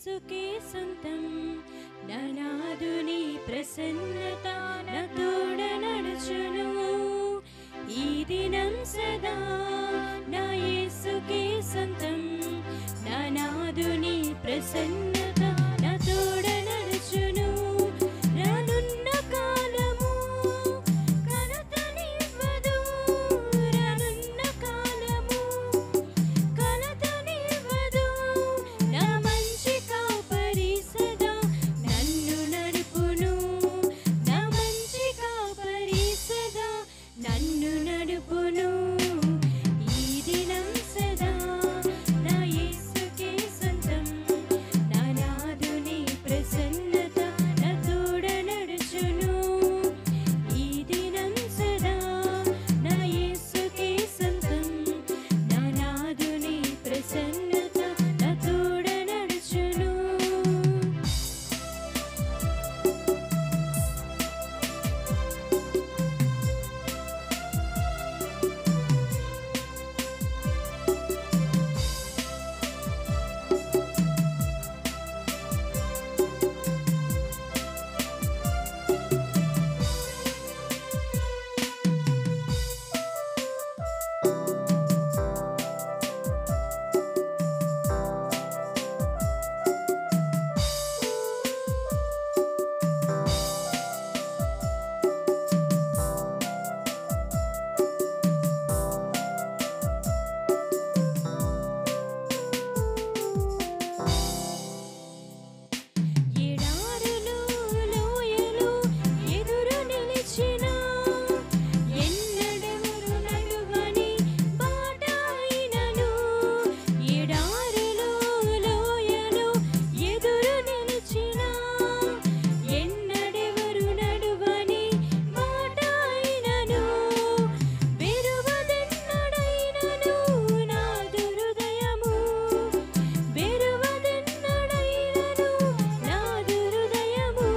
యేసుకే సొంతం నానాదుని ప్రసన్నత నా తోడ నడుచును ఈ దినం సదా నా యేసుకే సొంతం నానాదుని ప్రసన్నత నా తోడ నడుచును రానున్న కాలము కలతనివ్వదు రానున్న కాలము కలతనివ్వదు నా మంచి కాపరి సదా నన్ను నడుపును నా మంచి కాపరి సదా నన్ను నడుపును ఈ దినం సదా నా యేసుకే సొంతం నానాదుని ప్రసన్నత నా తోడ నడుచును ఈ దినం సదా నా యేసుకే సొంతం నానాదుని ప్రసన్నత నా తోడ నడుచును ఎడారులు లోయలు ఎదురు నిలిచినా ఎన్నడెవరు నడువని బాట అయినను ఎడారులు లోయలు ఎదురు నిలిచినా ఎన్నడెవరు నడువని బాట అయినను బెరువదెన్నడైనను నాదు హృదయము బెరువదెన్నడైనను నాదు హృదయము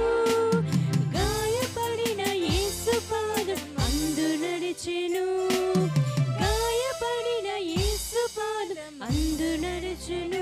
గాయపడిన యేసు పాదం అందు నడిచెను గాయపడిన యేసు పాదం అందు నడిచెను